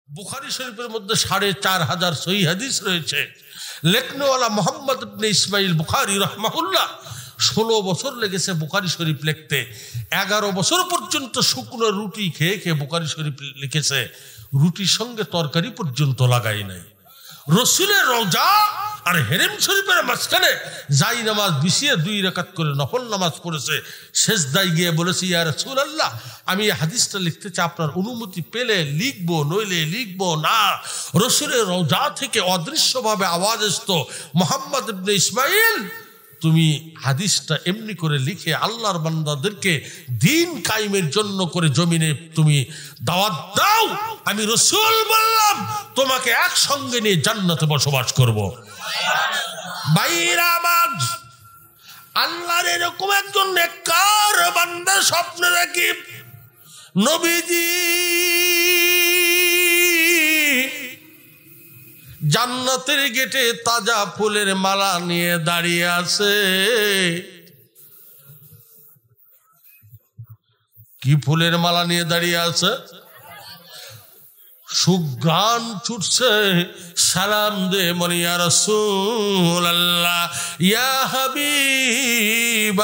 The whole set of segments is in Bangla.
বুখারী শরীফের মধ্যে ৪৫০০ সহিহ হাদিস রয়েছে। লেখনেওয়ালা মোহাম্মদ ইবনে ইসমাইল বুখারী রাহমাহুল্লাহ ১৬ বছর লেগেছে বুখারী শরীফ লিখতে। ১১ বছর পর্যন্ত শুকনো রুটি খেয়ে খেয়ে বুখারী শরীফ লিখেছে। রুটির সঙ্গে তরকারি পর্যন্ত লাগাই নাই। রসুলের রওজা আর হেরেম শরীফের মাঝখানে যাই নামাজ বিছিয়ে ২ রাকাত করে নফল নামাজ পড়েছে। সেজদায় গিয়ে বলেছে, ইয়া রাসূলুল্লাহ, আমি এই হাদিসটা লিখতে চাই, আপনার অনুমতি পেলে লিখবো, নইলে লিখবো না। রসুলের রওজা থেকে অদৃশ্যভাবে আওয়াজ আসতো, মোহাম্মদ ইবনে ইসমাইল, তুমি হাদিসটা এমনি করে লিখে আল্লাহর বান্দাদেরকে দিন কায়েমের জন্য করে জমিনে তুমি দাওয়াত দাও। আমি রসুল বললাম তোমাকে একসঙ্গে নিয়ে জান্নাতে বসবাস করব। ভাইরা আমার, আল্লাহর এরকম একজন নেককার বান্দা স্বপ্নে দেখি নবীজি জান্নাতের গেটে তাজা ফুলের মালা নিয়ে দাঁড়িয়ে আছে। কি ফুলের মালা নিয়ে দাঁড়িয়ে আছে? সুঘ্রাণ ছুটছে, সালাম দে মনি ইয়া রাসূলুল্লাহ, ইয়া হাবিবাল্লাহ,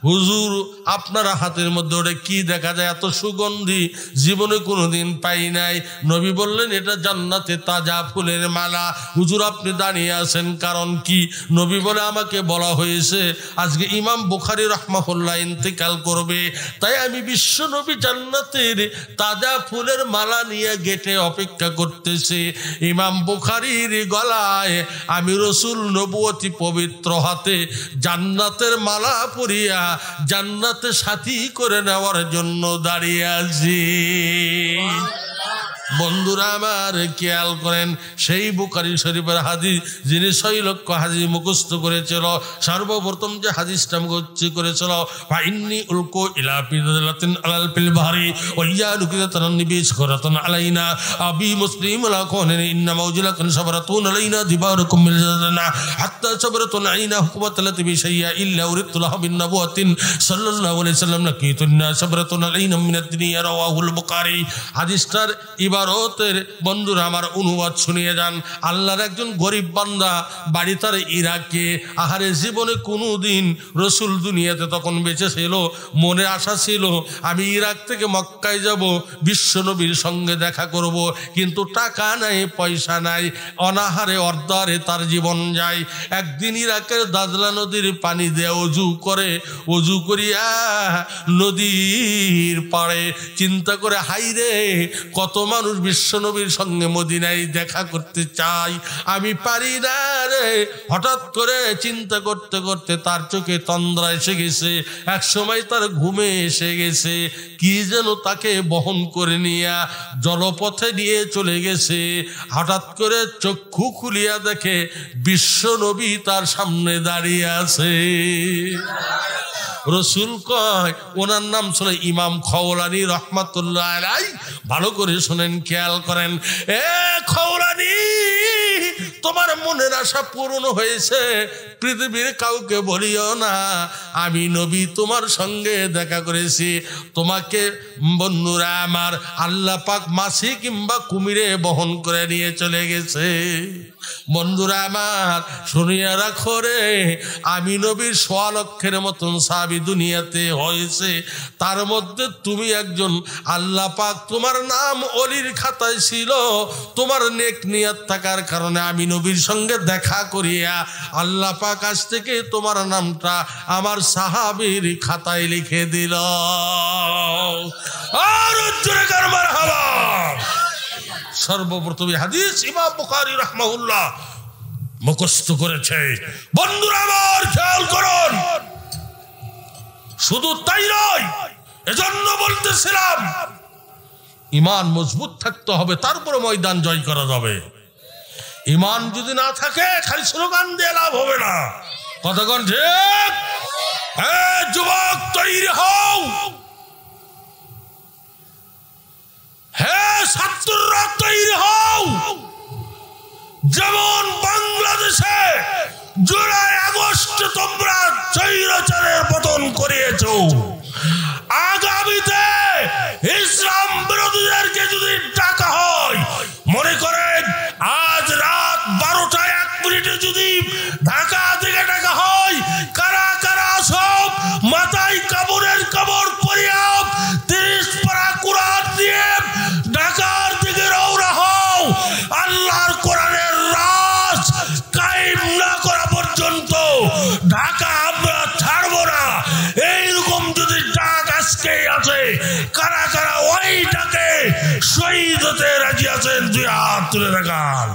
হুজুর আপনার হাতের মধ্যে ওটা কি দেখা যায়? এত সুগন্ধি জীবনে কোনোদিন পাই নাই। নবী বললেন, এটা জান্নাতে তাজা ফুলের মালা। হুজুর আপনি দাঁড়িয়ে আছেন কারণ কি? নবী বলে, আমাকে বলা হয়েছে আজকে ইমাম বুখারী রাহমাহুল্লাহ ইন্তেকাল করবে, তাই আমি বিশ্ব নবী জান্নাতের তাজা ফুলের মালা নিয়ে গেটে অপেক্ষা করতেছি। ইমাম বুখারীর গলায় আমি রসুল নবুয়তি পবিত্র হাতে জান্নাতের মালা পরিয়া জান্নাতে সাথী করে নেওয়ার জন্য দাঁড়িয়ে আছি। বন্ধুরা আমার খেয়াল করেন, সেই বুখারী শরীফের হাদিস যিনি ৬ লক্ষ হাদিস মুখস্থ করেছিল, সর্বপ্রথম যে হাদিসটা মুখস্থ করেছিল, ফাইন্নি উলকু ইলা ফিদালাতিন আলাল ফিল বাহরি ওয়া ইয়া লুকিরাতান নিবিস করাতান আলাইনা আবি মুসলিম লা কোনেন ইন্না মাউজুলাকুন সাবরাতুন আলাইনা দিবারুকুম মিল জান্না হাত্তা সাবরাতুন আলাইনা হুকুমাতালাতি বিশাইয়া ইল্লা উরিদতু লাহু বিন নবুওয়াতিন সাল্লাল্লাহু আলাইহি ওয়াসাল্লাম লাকিতুন্না সাবরাতুন আলাইনা মিনাদ দুনিয়া রাওয়াহুল বুখারী। হাদিসটার ইবারতের বন্ধুরা আমার অনুবাদ শুনিয়ে যান। আল্লাহর একজন গরিব বান্দা, বাড়ি তার ইরাকে। আহারে জীবনে কোনোদিন রসুল দুনিয়াতে তখন বেঁচে ছিল, মনে আশা ছিল আমি ইরাক থেকে মক্কায় যাব, বিশ্ব নবীর সঙ্গে দেখা করব, কিন্তু টাকা নাই, পয়সা নাই, অনাহারে অর্ধারে তার জীবন যায়। একদিন ইরাকের দাজলা নদীর পানি দিয়ে অজু করিয়া নদীর পাড়ে চিন্তা করে, হাইরে কত মানুষ বিশ্ব নবীর সঙ্গে মদিনায় দেখা করতে চাই, আমি পারি না রে। হঠাৎ করে চিন্তা করতে করতে তার চোখে তন্দ্রা এসে গেছে। এক সময় তার ঘুমে এসে গেছে, কি যেন তাকে বহন করে নিয়ে জলপথে নিয়ে চলে গেছে। হঠাৎ করে চক্ষু খুলিয়া দেখে বিশ্ব নবী তার সামনে দাঁড়িয়ে আছে। রসুল কয়, ওনার নাম ছিল ইমাম খাওলানী রহমাতুল্লাহ আলাইহি। ভালো করে শোনেন, খেয়াল করেন, এ খাওলানী, তোমার মনের আশা পূরণ হয়েছে, পৃথিবীর কাউকে বলিও না আমি নবী তোমার সঙ্গে দেখা করেছি। তোমাকে বন্ধুরা আমার আল্লাহ পাক মাছি কিংবা কুমিরে বহন করে নিয়ে চলে গেছে। বন্ধুরা আমার শুনিয়া রাখো রে, আমি নবীর ১০০ লক্ষের মতন সাহাবী দুনিয়াতে হয়েছে, তার মধ্যে তুমি একজন। আল্লাহ পাক তোমার নাম অলির খাতায় ছিল, তোমার নেক নিয়ত থাকার কারণে আমি নবীর সঙ্গে দেখা করিয়া আল্লাহ পাক আজ থেকে তোমার নামটা আমার সাহাবীর খাতায় লিখে দিল। আর জোরে কারবার হাওয়া। সর্বপ্রথম হাদিস ইমাম বুখারী রাহমাহুল্লাহ মুখস্থ করেছে। বন্ধুরা আমার খেয়াল করুন, শুধু তাই নয়, এজন্য বলতেছিলাম ঈমান মজবুত থাকতে হবে, তারপরে ময়দান জয় করা যাবে। ঈমান যদি না থাকে খালি স্লোগান দিয়ে লাভ হবে না। কতক্ষণ ঠিক? হ্যাঁ যুবক, তৈরি হও। হ্যাঁ ছাত্ররা তৈরি হও। যেমন বাংলাদেশে জুলাই আগস্ট তোমরা স্বৈরাচারের পতন করিয়েছো, আগামীতে ইসলাম বিরোধীদেরকে যদি ডাকা হয় শহীদ হতে রাজি আছেন? দুই হাত তুলে দেখান।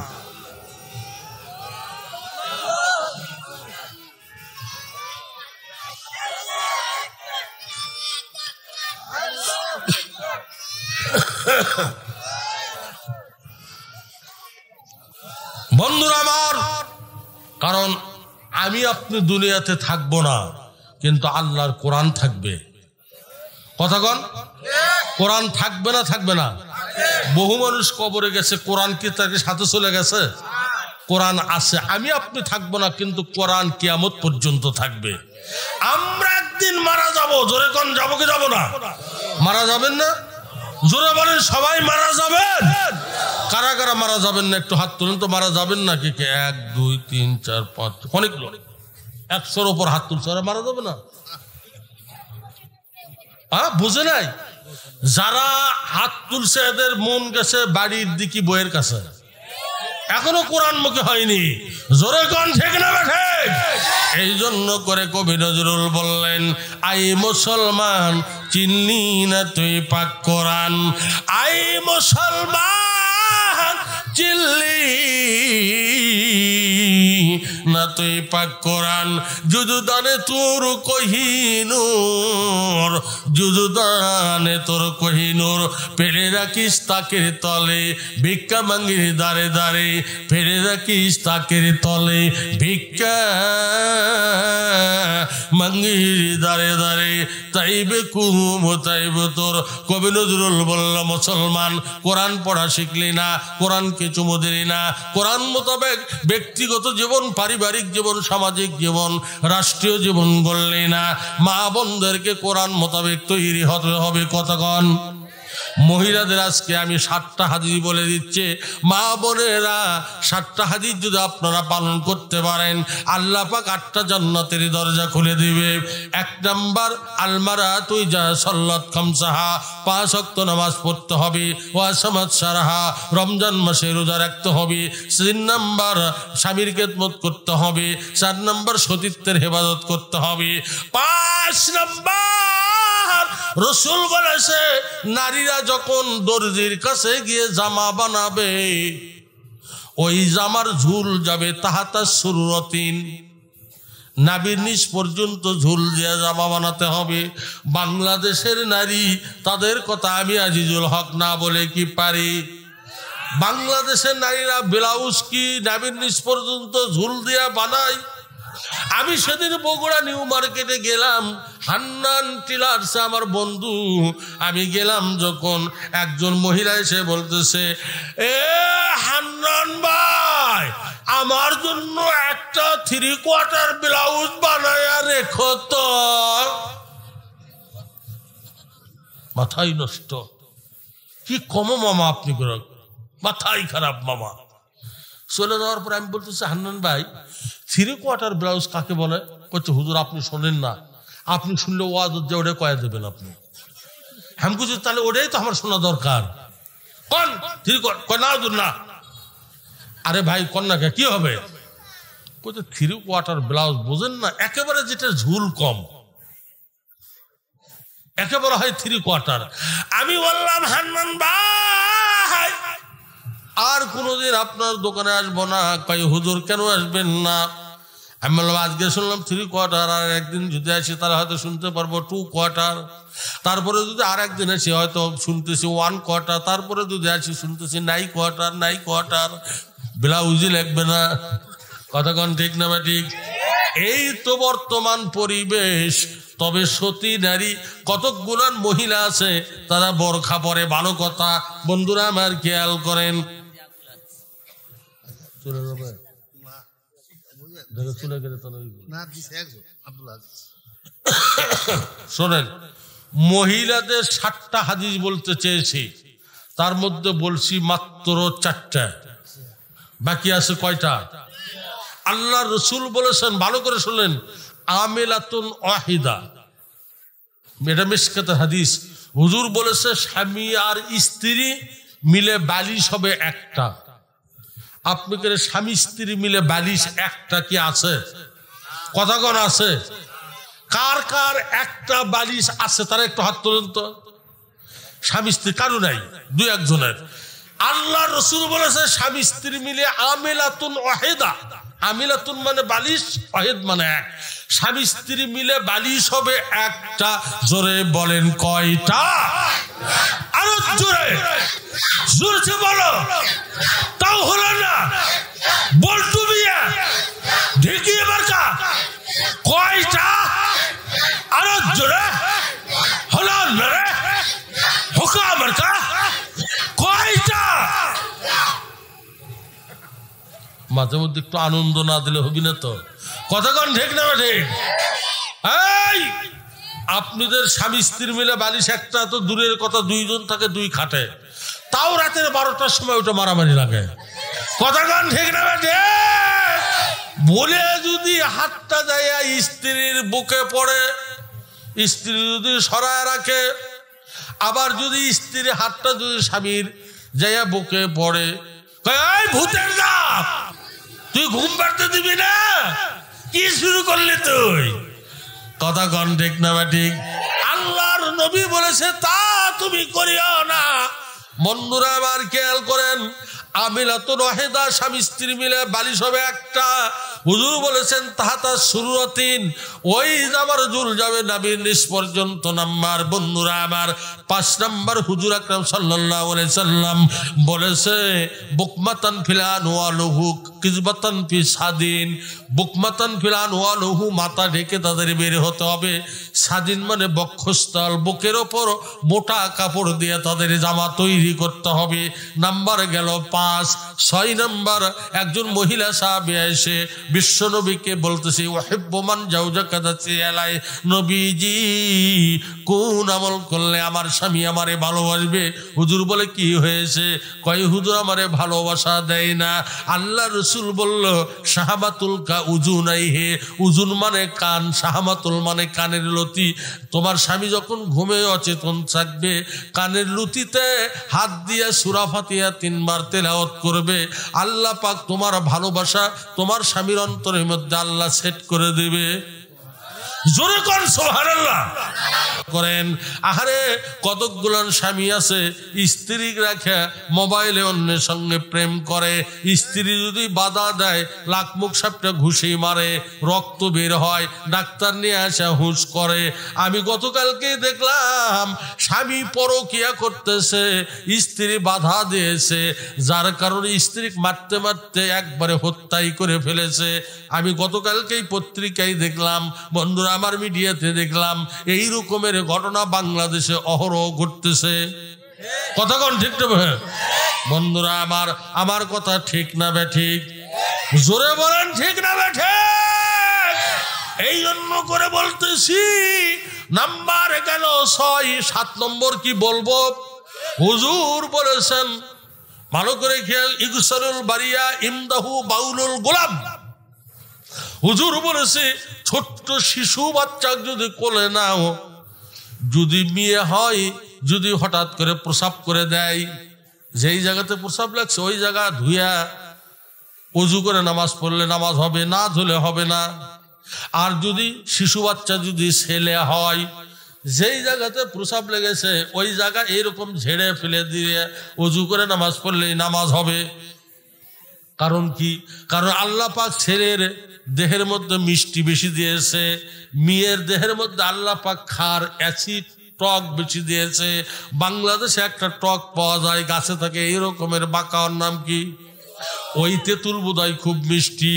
বন্ধুরা আমার, কারণ আমি আপনি দুনিয়াতে থাকবো না, কিন্তু আল্লাহর কোরআন থাকবে। কথা কন, কোরআন থাকবে না? থাকবে না? বহু মানুষ কবরে গেছে, কোরআন কি তার সাথে চলে গেছে? কোরআন আছে, আমি আপনি থাকবো না, কিন্তু কোরআন কিয়ামত পর্যন্ত থাকবে। আমরা একদিন মারা যাব, জোরে কোন যাবো কি যাব না? মারা যাবেন না? জোরে বলেন, সবাই মারা যাবেন। কারা কারা মারা যাবেন না একটু হাত তুলেন তো। মারা যাবেন না কে কে? 1 2 3 4 5 অনেক লোক, 100-র উপর হাত তুলছে। ওরা মারা যাবে না? বুঝে নাই? যারা হাত তুলছে এদের মন গেছে বাড়ির দিকে, বইয়ের কাছে, এখনো কোরআন মুখে হয়নি। জোরে কোন ঠিক না বেঠে? এই জন্য করে কবি নজরুল বললেন, আই মুসলমান চিনলি না তুই পাক কোরআন, আই মুসলমান চিনলি না তুই পাক কোরআন, যুযুদানে তোর কহিনুর, যুযুদানে তোর কহিনুর, ফেলে রাখিস তাকের তলে, ভিক্ষা মাঙ্গির দাঁড়ে দাঁড়ে, ফেলে রাখিস তাকের তলে, ভিক্ষা মাঙ্গির দাঁড়ে দাঁড়ে, তাইবে কুম তাইবে তোর। কবি নজরুল বলল, মুসলমান কোরআন পড়া শিখলি না, কোরআনকে চুমু দিলি না, কোরআন মোতাবেক ব্যক্তিগত জীবন, পারিবারিক জীবন, সামাজিক জীবন, রাষ্ট্রীয় জীবন গড়লি না, মা বোনদেরকে কোরআন মোতাবেক তৈরি হতে হবে। কতক্ষণ মহিলাদের আজকে আমি 7টা হাদিস বলে দিচ্ছি, মা বোনেরা 7টা হাদিস যদি আপনারা পালন করতে পারেন, আল্লাহ পাক 8টা জান্নাতের দরজা খুলে দিবে। 1 নাম্বার, আলমারা তুই যা সাল্লাত খামসাহা, 5 ওয়াক্ত নামাজ পড়তে হবে, ওয়া সামাত সারাহা, রমজান মাসে রোজা রাখতে হবে। 3 নাম্বার, স্বামীর খেদমত করতে হবে। 4 নাম্বার, সতীত্বের হেফাজত করতে হবে। 5 নাম্বার, রাসূল বলেছে, নারীরা যখন দর্জির কাছে গিয়ে জামা বানাবে, ওই জামার ঝুল যাবে তাহাতা সুরতিন, নাভির নিচ পর্যন্ত ঝুল দিয়ে জামা বানাতে হবে। বাংলাদেশের নারী, তাদের কথা আমি আজিজুল হক না বলে কি পারি? বাংলাদেশের নারীরা ব্লাউজ কি নাভির নিচ পর্যন্ত ঝুল দিয়ে বানায়? আমি সেদিন বগুড়া নিউ মার্কেটে গেলাম, হান্নান টিলার্স আমার বন্ধু, আমি গেলাম যখন, একজন মহিলা এসে বলতেছে, এ হান্নান ভাই, আমার জন্য একটা 3/4 ব্লাউজ বানায়া রেখো তো। মাথাই নষ্ট, কি কম মামা আপনি, মাথাই খারাপ মামা। চলে যাওয়ার পর আমি বলতেছি, হান্নান ভাই 3/4 ব্লাউজ কাকে বলে? বলছে, হুজুর আপনি শোনেন না, আপনি শুনলে ওয়াজ যে ওটা কয়ে দেবেন আপনি। আমি বলছি, তাহলে ওটাই তো আমার শোনা দরকার। কোন 3/4? না হুজুর না। আরে ভাই কন্যাকে কি হবে? বলছে 3/4 ব্লাউজ বোঝেন না, একেবারে যেটা ঝুল কম, একেবারে হয় 3/4। আমি বললাম, হান্নান ভাই আর কোনোদিন আপনার দোকানে আসবো না। কই হুজুর কেন আসবেন না? আমি বললাম, আজকে শুনলাম 3/4, আর একদিন যদি আসি তাহলে হয়তো শুনতে পারবো 2/4, তারপরে যদি আর একদিন আসি হয়তো শুনতেছি 1/4, তারপরে যদি আসি শুনতেছি 9/4। ব্লাউজই লাগবে না। কতক্ষণ ঠিক না ঠিক? এই তো বর্তমান পরিবেশ। তবে সতী নারী কতকগুলো মহিলা আছে, তারা বোরখা পরে, ভালো কথা। বন্ধুরা আমার খেয়াল করেন, শোনেন, মহিলাদের 7টা হাদিস বলতে চেয়েছি, তার মধ্যে বলছি মাত্র 4টা, বাকি আছে কয়টা? আল্লাহ রসুল বলেছেন, ভালো করে শুনলেন, আমিলাতুন ওয়াহিদা, এটা মিশকাতের হাদিস। হুজুর বলেছে, স্বামী আর স্ত্রী মিলে বালিশ হবে একটা। আপনি করে স্বামী স্ত্রী মিলে বালিশ একটা কি আছে? কতক্ষণ আছে? কার কার একটা বালিশ আছে তারা একটু হাত তোলেন তো। স্বামী স্ত্রী কারো নাই, দুই একজনের। আল্লাহ রসুল বলেছে স্বামী স্ত্রী মিলে আমিলাতুন ওয়াহিদা, আমিলাতুন মানে বালিশ, ওয়াহিদ মানে এক, স্বামী স্ত্রী মিলে বালিশ হবে একটা। জোরে বলেন কয়টা? আরো জোরে, জোরে বলো। তাও হলো না, বলটু বিয়া ঢেকিয়ে মার্কা কয়টা? আরো জোরে, হলো না রে, হোকা মার্কা কয়টা? মাঝে মধ্যে একটু আনন্দ না দিলে হবি না তো, কথা কন ঠিক না ঠিক? এই আপনাদের স্বামী স্ত্রী মিলে বালিশ একটা তো দূরের কথা, দুইজন থাকে দুই খাটে, তাও রাতের 12টার সময় ওটা মারামারি লাগে, কথা কন ঠিক না ঠিক? বলে যদি হাতটা যায় স্ত্রীর বুকে পড়ে, স্ত্রী যদি সরায় রাখে, আবার যদি স্ত্রীর হাতটা যদি স্বামীর যাইয়া বুকে পড়ে, এই ভূতের জাত, তুই ঘুম পাড়তে দিবি না? কি শুরু করলি তুই? কথা কন ঠিক না ঠিক? আল্লাহর নবী বলেছে তা তুমি করিও না। বন্ধুরা আবার খেয়াল করেন, আমিলাতুন ওয়াহিদা, স্বামী স্ত্রী মিলে বালিশ হবে একটা। হুজুর বলেছেন তাহাতা সুরতিন, ওই জামার জুল যাবে নাবির নিচ পর্যন্ত নাম্বার। বন্ধুরা আমার 5 নাম্বার হুজুর আকরাম সাল্লাল্লাহু আলাইহি সাল্লাম বলেছে বুকমাতান ফিলান ওয়ালহু কিজবাতান ফি সাদিন, বুকমাতান ফিলান ওয়ালহু, মাথা ঢেকে তাদের বের হতে হবে। সাদিন মানে বক্ষস্থল, বুকের ওপর মোটা কাপড় দিয়ে তাদের জামা তৈরি করতে হবে। নাম্বার গেল 5। 6 নাম্বার একজন মহিলা সাহাবী এসে বিশ্বনবীকে বলতেছে ওয়াহিব্বুমান জাওজাকা দাসি আলাই, নবীজি কোন আমল করলে আমার স্বামী আমারে ভালোবাসবে? হুজুর বলে কি হয়েছে? কয় হুজুর আমারে ভালোবাসা দেয় না। আল্লাহ রসুল বলল শাহাবাতুল কা উজুনাই হে, উজুন মানে কান, শাহাবাতুল মানে কানের লতি। তোমার স্বামী যখন ঘুমে অচেতন থাকবে কানের লতিতে হাত দিয়ে সূরা ফাতিহা 3 বার তেলাওয়াত করবে, আল্লাহ পাক তোমার ভালোবাসা তোমার স্বামীর অন্তরের মধ্যে আল্লাহ সেট করে দেবে। জোরে কোন সুবহানাল্লাহ করেন। আহারে কতকগুলো স্বামী আছে স্ত্রী রাখে মোবাইলে অন্যের সঙ্গে প্রেম করে, স্ত্রী যদি বাধা দেয় লাখ মুখ সাপটা ঘুষি মারে, রক্ত বের হয়, ডাক্তার নিয়ে আসা হুঁশ করে। আমি গতকালকে দেখলাম স্বামী পরকিয়া করতেছে, স্ত্রী বাধা দিয়েছে, যার কারণে স্ত্রী মারতে মারতে একবারে হত্যাই করে ফেলেছে। আমি গতকালকেই পত্রিকায় দেখলাম, বন্ধুরা আমার মিডিয়াতে দেখলাম, এই রকমের ঘটনা বাংলাদেশে অহরহ ঘটতেছে। কথা কোন ঠিক না বন্ধুরা? আমার কথা ঠিক না ঠিক? জোরে বলেন ঠিক না ঠিক? এই জন্য করে বলতেছি। নাম্বার গেল 6। 7 নম্বর কি বলবো? হুজুর বলেছেন ভালো করে খেয়াল, ইগসারুল বারিয়া ইমদাহু বাউলুল গোলাম। হুজুর বলেছে ছোট্ট শিশু বাচ্চা যদি কোলে নাও, যদি মেয়ে হয়, যদি হঠাৎ করে প্রসাব করে দেয়, যেই জায়গাতে প্রসাব লাগছে ওই জায়গা ধুইয়া ওযু করে নামাজ পড়লে নামাজ হবে, না ধুলে হবে না। আর যদি শিশু বাচ্চা যদি ছেলে হয়, যেই জায়গাতে প্রসাব লেগেছে ওই জায়গা এইরকম ঝেড়ে ফেলে দিয়ে ওযু করে নামাজ পড়লেই নামাজ হবে। কারণ কি? কারণ আল্লাহ পাক ছেলের দেহের মধ্যে মিষ্টি বেশি দিয়েছে, মেয়ের দেহের মধ্যে আল্লাহ পাক খার অ্যাসিড টক বেশি দিয়েছে। বাংলাদেশে একটা টক পাওয়া যায় গাছে থাকে এই রকমের বাঁকা, ওর নাম কি? ওই তেঁতুল বোধহয় খুব মিষ্টি।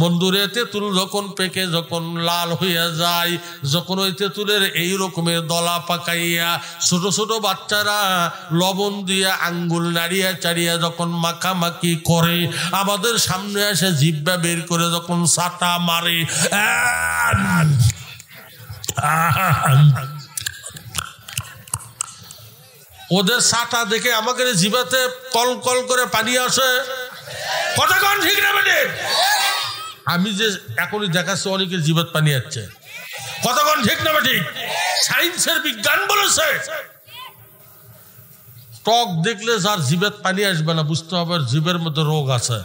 বন্ধুরে তেঁতুল যখন পেকে যখন লাল হইয়া যায়, যখন ওই তেঁতুলের এই রকমের দলা পাকাইয়া ছোট ছোট বাচ্চারা লবণ দিয়ে আঙ্গুল নাড়িয়া চাড়িয়া যখন মাখামাখি করে, আমাদের সামনে এসে জিহ্বা বের করে যখন সাটা মারে, ওদের সাটা দেখে আমাকে জিভাতে কল কল করে পানি আসে। কতক্ষণ ঠিক না বেটে? আমি যে এখনই দেখাচ্ছি অনেকের জিভাত পানি আসছে। কতক্ষণ ঠিক না বেটে? সায়েন্সের বিজ্ঞান বলেছে টক দেখলে যার জিভাত পানি আসবে না বুঝতে হবে জিভের মধ্যে রোগ আছে।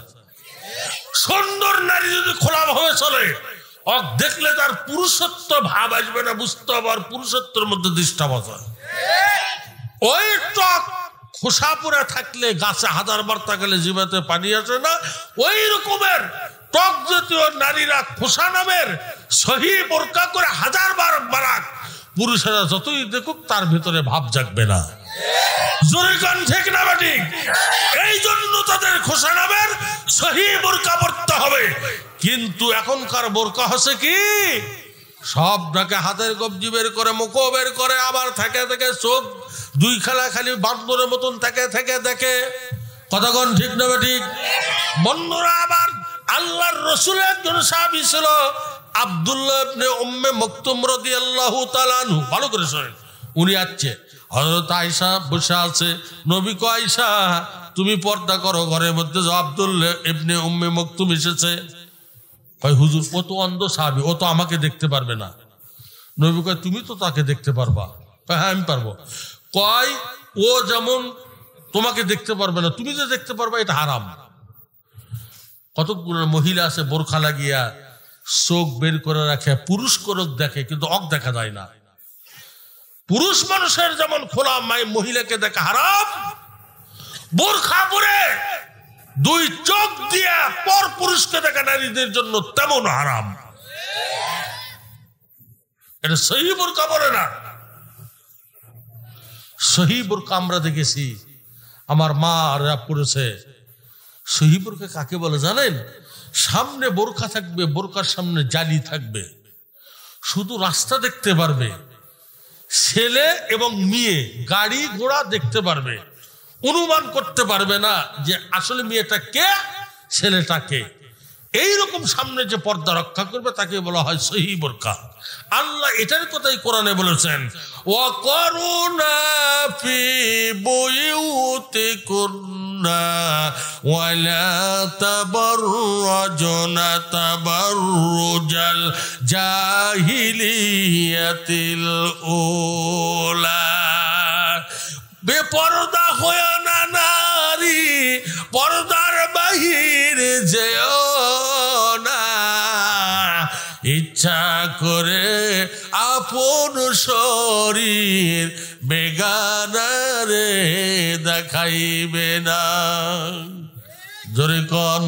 সুন্দর নারী যদি খোলাভাবে চলে, অক দেখলে তার পুরুষত্ব ভাব আসবে না বুঝতে হবে আর পুরুষত্বের মধ্যে ডিস্টার্ব আছে। ওই টক খোসা পুরা থাকলে গাছে হাজার বার তাকালে জিভাতে পানি আসে না, ওই রকমের টক জাতীয় নারীরা খোসা নামের সহি বোরকা করে হাজার বার বারাক পুরুষেরা যতই দেখুক তার ভিতরে ভাব জাগবে না। জোরে কান ঠিক না ঠিক? এই জন্য তাদের খোসা নামের সহি বোরকা পরতে হবে। কিন্তু এখনকার বোরকা হচ্ছে কি সব ঢাকে হাতের কবজি বের করে, মুখও বের করে, আবার থেকে থেকে চোখ দুই খেলা খালি বান্দরের মতন থেকে থেকে দেখে। কতক্ষণ ঠিক না ঠিক? বন্ধুরা, আবার আল্লাহর রাসূলের একজন সাহাবী ছিল আব্দুল্লাহ ইবনে উম্মে মাকতুম রাদিয়াল্লাহু তাআলা আনহু। ভালো করে শুনেন, উনি আসছে, হযরত আয়েশা বসে আছে। নবী কয়, আয়েশা তুমি পর্দা করো, ঘরের মধ্যে যাও, আব্দুল্লাহ ইবনে উম্মে মাকতুম এসেছে। কয়, হুজুর ও তো অন্ধ সাহাবী, ও তো আমাকে দেখতে পারবে না। নবী কয়, তুমি তো তাকে দেখতে পারবা। হ্যাঁ আমি পারবো। কয়, ও যেমন তোমাকে দেখতে পারবে না, তুমি যে দেখতে পারবা এটা হারাম। কতগুলো মহিলা আছে বোরখা লাগিয়া চোখ বের করে রাখে, পুরুষ করক দেখে কিন্তু অক দেখা যায় না। পুরুষ মানুষের যেমন খোলা মহিলাকে দেখা হারাম, বোরখা পরে দুই চোখ দিয়া পর পুরুষকে দেখা নারীদের জন্য তেমন হারাম। এটা সহি বোরকা বলে না। সহি বোরকা আমরা দেখেছি, আমার মা আর পড়েছে। সহি বোরকা কাকে বলে জানেন? সামনে বোরখা থাকবে, বোরকার সামনে জালি থাকবে, শুধু রাস্তা দেখতে পারবে, ছেলে এবং মেয়ে গাড়ি ঘোড়া দেখতে পারবে, অনুমান করতে পারবে না যে আসলে মেয়েটা কে ছেলেটা কে। এইরকম সামনে যে পর্দা রক্ষা করবে তাকে বলা হয় সহি বোরকা। আল্লাহ এটার কথাই কোরআনে বলেছেন, ওয়াকরুনা ফি বুয়ুতিকুন্না ওয়ালা তাবাররাজনা তাবাররুজাল জাহিলিয়াতিল উলা। বেপরদা হয় না নারী, পর্দার বাহিরে যেও না, ইচ্ছা করে আপন শরীর বেগানারে দেখাইবে না। জোরে কোন?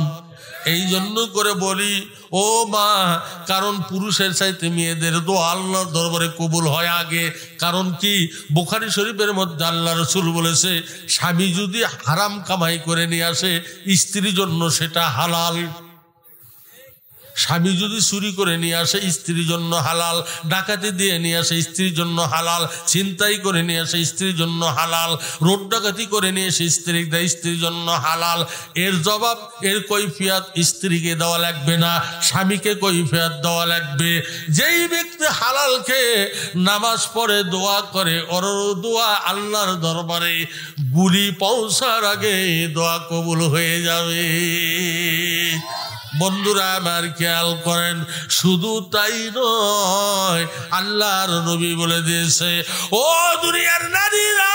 এই জন্য করে বলি ও মা, কারণ পুরুষের চাইতে মেয়েদের দোয়া আল্লাহর দরবারে কবুল হয় আগে। কারণ কি, বুখারী শরীফের মধ্যে আল্লাহ রাসূল বলেছে, স্বামী যদি হারাম কামাই করে নিয়ে আসে স্ত্রীর জন্য সেটা হালাল। স্বামী যদি চুরি করে নিয়ে আসে স্ত্রীর জন্য হালাল, ডাকাতি দিয়ে নিয়ে আসে স্ত্রীর জন্য হালাল, ছিনতাই করে নিয়ে আসে স্ত্রীর জন্য হালাল, রোড ডাকাতি করে নিয়ে এসে স্ত্রীর জন্য হালাল। এর জবাব, এর কৈফিয়ত স্ত্রীকে দেওয়া লাগবে না, স্বামীকে কৈফিয়ত দেওয়া লাগবে। যেই ব্যক্তি হালাল খেয়ে নামাজ পড়ে দোয়া করে, ওর দোয়া আল্লাহর দরবারে গুলি পৌঁছার আগে দোয়া কবুল হয়ে যাবে। বন্ধুরা আমার খেয়াল করেন, শুধু তাই নয়, আল্লাহর নবী বলে দিয়েছে, ও দুনিয়ার নারীরা,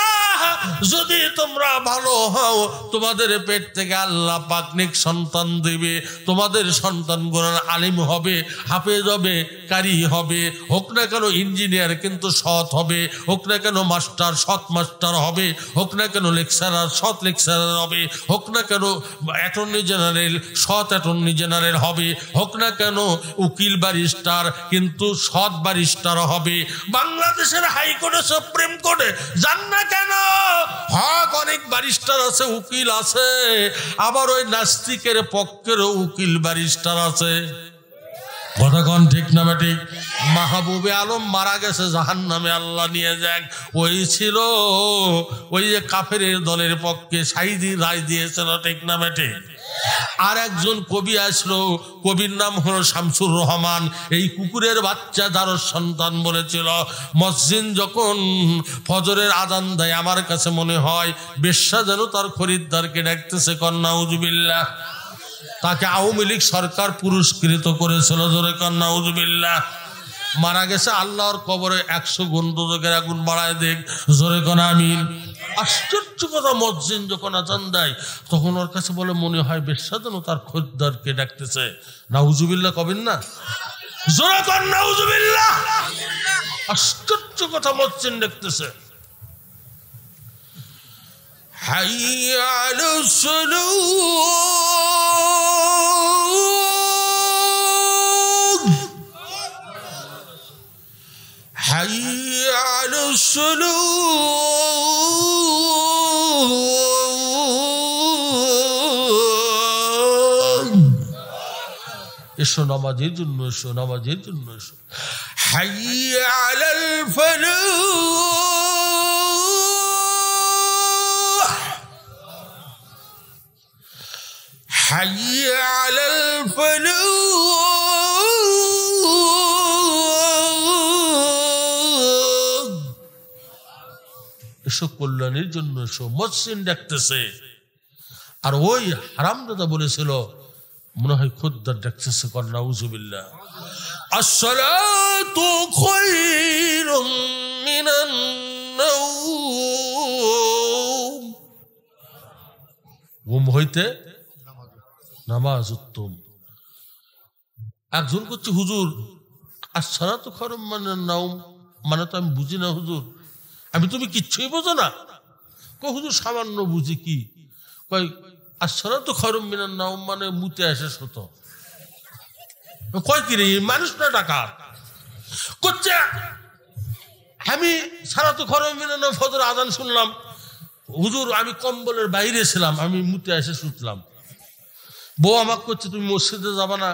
যদি তোমরা ভালো হও তোমাদের পেট থেকে আল্লাহ পাক নেক সন্তান দিবে। তোমাদের সন্তানগুলো আলিম হবে, হাফেজ হবে, কারি হবে, হোক না কেন ইঞ্জিনিয়ার কিন্তু সৎ হবে, হোক না কেন মাস্টার সৎ মাস্টার হবে, হোক না কেন লেকচারার সৎ লেকচারার হবে, হোক না কেন অ্যাটর্নি জেনারেল সৎ অ্যাটর্নি জেনারেল হবে, হোক না কেন উকিল ব্যারিস্টার কিন্তু সৎ ব্যারিস্টার হবে। বাংলাদেশের হাইকোর্টে সুপ্রিম কোর্টে যান না কেন, হক অনেক ব্যারিস্টার আছে, উকিল আছে, আবার ওই নাস্তিকের পক্ষেরও উকিল ব্যারিস্টার আছে। কতক্ষণ ঠিক না ঠিক? মাহবুবে আলম মারা গেছে, জাহান্নামে আল্লাহ নিয়ে যাক। ওই ছিল ওই যে কাফের দলের পক্ষে শাহিদি রায় দিয়েছিল, ঠিক না ঠিক? আর একজন কবি আসলো, কবির নাম হলো শামসুর রহমান। এই কুকুরের বাচ্চা যার সন্তান বলেছিল, মসজিদ যখন ফজরের আজান দেয় আমার কাছে মনে হয় বেশ্যা যেন তার খরিদ্দারকে ডাকতেছে, নাউজুবিল্লাহ। তাকে আওয়ামী লীগ সরকার পুরস্কৃত করেছিল, জোরে নাউজুবিল্লাহ। মারা গেছে, আল্লাহর কবরে 100 গুণ দোজখের আগুন বাড়ায় দেখ, জোরে কোন আমিন। আশ্চর্য কথা, মসজিদ যখন আজান দেয় তখন ওর কাছে বলে মনে হয় বেশ্যা যেন তার খরিদ্দারকে ডাকতেছে। নাউজুবিল্লাহ কবেন না? জোরে কোন নাউজুবিল্লাহ। আশ্চর্য কথা, মসজিদ ডাকতেছে। حي على الصلاة حي على الصلاة এসো নামাজের জন্য এসো নামাজের জন্য এসো حي على الفلاح حي على الفلاح এসো কল্যাণের জন্য এসো মসজিদ ডাকতেছে আর ওই হারামজাদা বলেছিল মনে হয় খোদ্দার ডাকতেছে কর নাউজুবিল্লাহ আসসালাতু খায়রুম মিনান নাওম ঘুম হইতে নামাজ উত্তম একজন করছে হুজুর আসসালাতু খায়রুম মিনান নাওম মানে তো আমি বুঝি না হুজুর আমি তুমি কিচ্ছুই বোঝো না কই হুজুর সামান্য বুঝি কি কই আসসালাতু খায়রুম মিনান নাওম মানে মুতে আসে শত কয় কি রে মানুষটা টাকা করছে আমি সালাতু খায়রুম মিনান নাওম ফজর আজান শুনলাম হুজুর আমি কম্বলের বাইরে ছিলাম আমি মুতে এসে শুতলাম বউ আমাকে করছে তুমি মসজিদে যাবা না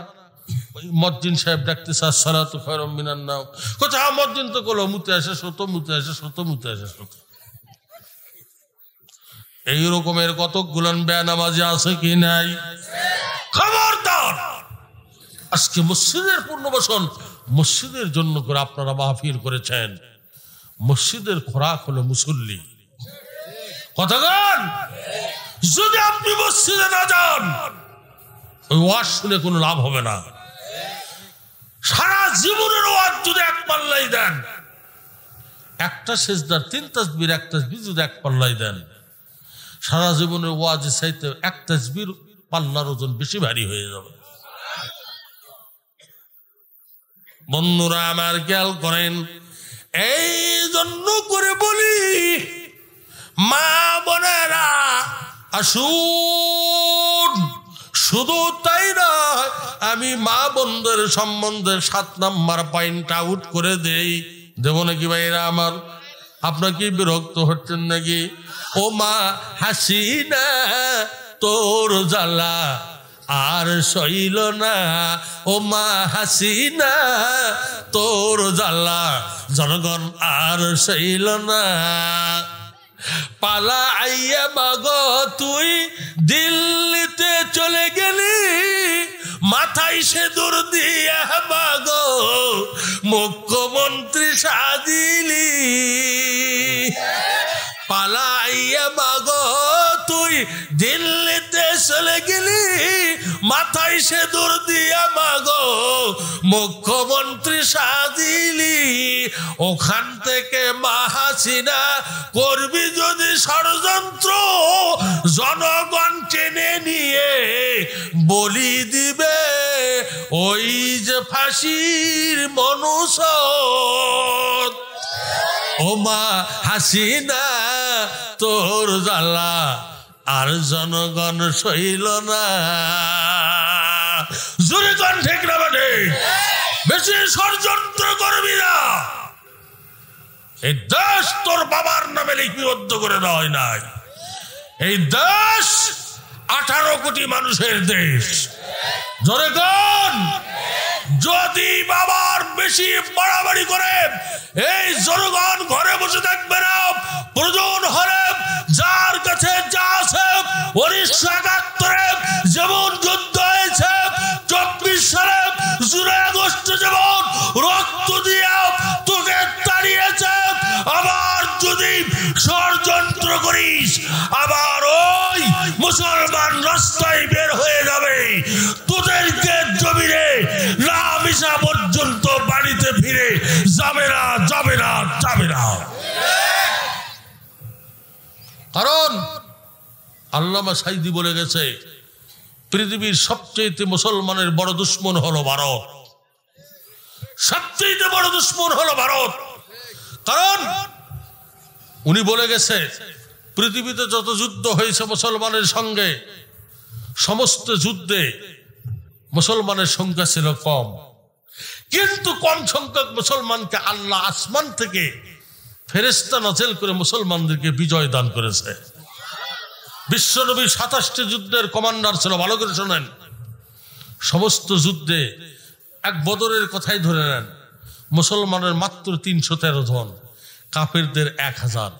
মজ্জিন সাহেব ডাকতেছে আসসালাতু খায়রুম মিনান নাওম কচ্ছে হ্যাঁ মজ্জিন তো কলো মুতে এসে শত মুতে এসে শত মুতে এসে শত এই রকমের কতগুলো বেনামাজি আছে কি নাই খবরদার আজকে মসজিদের পুনর্বাসন মসজিদের জন্য করে আপনারা মাহফিল করেছেন মসজিদের খোরাক হলো মুসল্লি কথাগান যদি আপনি মসজিদে না যান ওই ওয়াজ শুনে কোনো লাভ হবে না সারা জীবনের ওয়াজ যদি এক পাল্লাই দেন একটা সেজদার 3 তাসবির এক তাসবিহ যদি এক পাল্লাই দেন সারা জীবনের ওয়াজ চাইতে এক তাসবির পাল্লার ওজন বেশি ভারী হয়ে যাবে বন্ধুরা আমার খেয়াল করেন এই জন্য করে বলি মা বোনেরা আসুন শুধু তাই না আমি মা বোনদের সম্বন্ধে 7 নাম্বার পয়েন্ট আউট করে দেই দেব নাকি ভাইরা আমার আপনার কি বিরক্ত হচ্ছেন নাকি ও মা হাসিনা তোর জ্বালা আর সইল না ও মা হাসিনা তোর জ্বালা জনগণ আর সইল না পালা আইয়া মাগ তুই দিল্লিতে চলে গেলি মাথায় সেদুর দিয়া মাগ মুখ্যমন্ত্রী সাজিলি পালা আইয়া মাগ তুই দিল্লিতে চলে গেলি মাথায় সেদুর দিয়া মাগ মুখ্যমন্ত্রী সাজিলি ওখান থেকে মা হাসিনা করবি যদি ষড়যন্ত্র জনগণ টেনে নিয়ে বলি দিবে ওই যে ফাঁসির মনুষ্যৎ ও মা হাসিনা তোর জ্বালা আর জনগণ সইল না জোরে কোন ঠিক না বাটে বেশি ষড়যন্ত্র করবি না এই দেশ তোর বাবার নামে লিপিবদ্ধ করে দেওয়া হয় নাই এই দেশ 18 কোটি মানুষের দেশ জোরে কোন যদি বাবার বেশি বাড়াবাড়ি করে এই জনগণ ঘরে বসে থাকবে না প্রয়োজন হলে যার কাছে যা আছে 1971 যেমন যুদ্ধ হয়েছে 24 সালে জুলাই আগস্টে যেমন রক্ত দিয়ে তোকে তাড়িয়েছে আবার যদি ষড়যন্ত্র করিস আবার ওই মুসলমান রাস্তায় বের হয়ে যাবে তোদেরকে জমিনে না মিশা পর্যন্ত বাড়িতে ফিরে যাবে না যাবে না যাবে না কারণ আল্লামা সাইদি বলে গেছে পৃথিবীর সবচেয়ে মুসলমানের বড় দুশ্মন হলো ভারত সবচেয়ে বড় দুশ্মন হলো ভারত কারণ উনি বলে গেছে পৃথিবীতে যত যুদ্ধ হয়েছে মুসলমানের সঙ্গে, সমস্ত যুদ্ধে মুসলমানের সংখ্যা ছিল কম, কিন্তু কম সংখ্যক মুসলমানকে আল্লাহ আসমান থেকে ফেরেশতা নাযিল করে মুসলমানদেরকে বিজয় দান করেছে। বিশ্বনবী 27টি যুদ্ধের কমান্ডার ছিল। ভালো করে শোনেন, সমস্ত যুদ্ধে এক বদরের কথাই ধরে নেন, মুসলমানের মাত্র 313 জন, কাফেরদের 1000।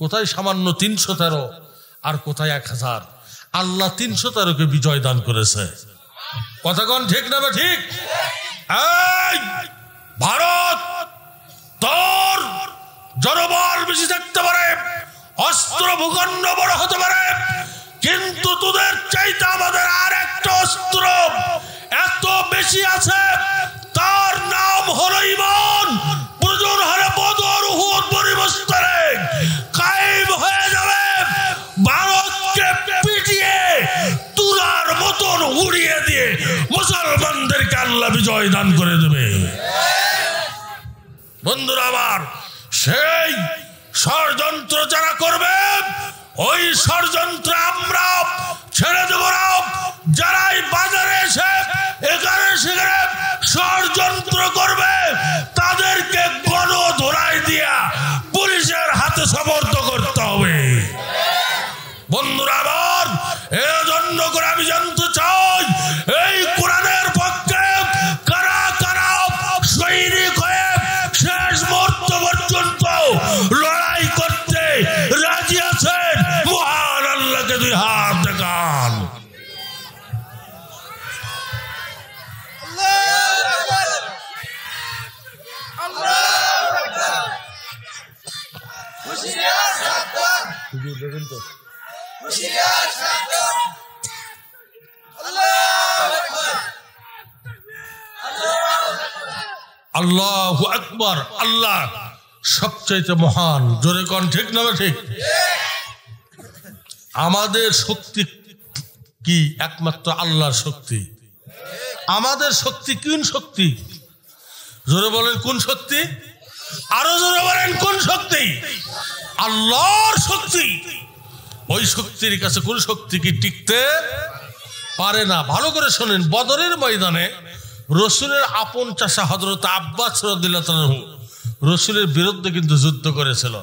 কোথায় সামান্য 313 আর কোথায় 1000? আল্লাহ 313কে বিজয় দান করেছে। কথা কোন ঠিক না ঠিক? এই ভারত, তোর জনবল বেশি থাকতে পারে, অস্ত্র ভূখণ্ড বড় হতে পারে, কিন্তু তোদের চাইতে আমাদের আর একটা অস্ত্র এত বেশি আছে, তার নাম হলো ঈমান। প্রয়োজন হলে বদর, উহুদ, পরিবর্তনে কায়েম হয়ে যাবে। ভারতকে পিটিয়ে তুলার মতন উড়িয়ে দিয়ে মুসলমানদেরকে আল্লাহ বিজয় দান করে দেবে। বন্ধুরা আমার, সেই ষড়যন্ত্র যারা করবে, ওই ষড়যন্ত্র আমরা ছেড়ে দেব না। যারাই বাজারে এসে এখানে সেখানে ষড়যন্ত্র করবে, তাদেরকে গণধোলাই দিয়া পুলিশের হাতে সোপর্দ করতে হবে। বন্ধুরা আমার, এজন্য করে আমি জানতে চাই, এই কোরআনের পক্ষে কারা কারা সৈনিক হয়ে শেষ মুহূর্ত পর্যন্ত লড়াই করতে রাজি আছেন? মহান আল্লাহকে দুই হাত দেখান। দেখেন তো আল্লাহু আকবার, আল্লাহ সবচাইতে মহান। জোরে কোন ঠিক না ঠিক? আমাদের শক্তি কি? একমাত্র আল্লাহর শক্তি। আমাদের শক্তি কোন শক্তি? জোরে বলেন কোন শক্তি? আরো জোরে বলেন কোন শক্তি? আল্লাহর শক্তি। ওই শক্তির কাছে কোন শক্তি কি টিকতে পারে না। ভালো করে শোনেন, বদরের ময়দানে রসুলের আপন চাচা হযরত আব্বাস রাদিয়াল্লাহু আনহু রসুলের বিরুদ্ধে কিন্তু যুদ্ধ করেছিল।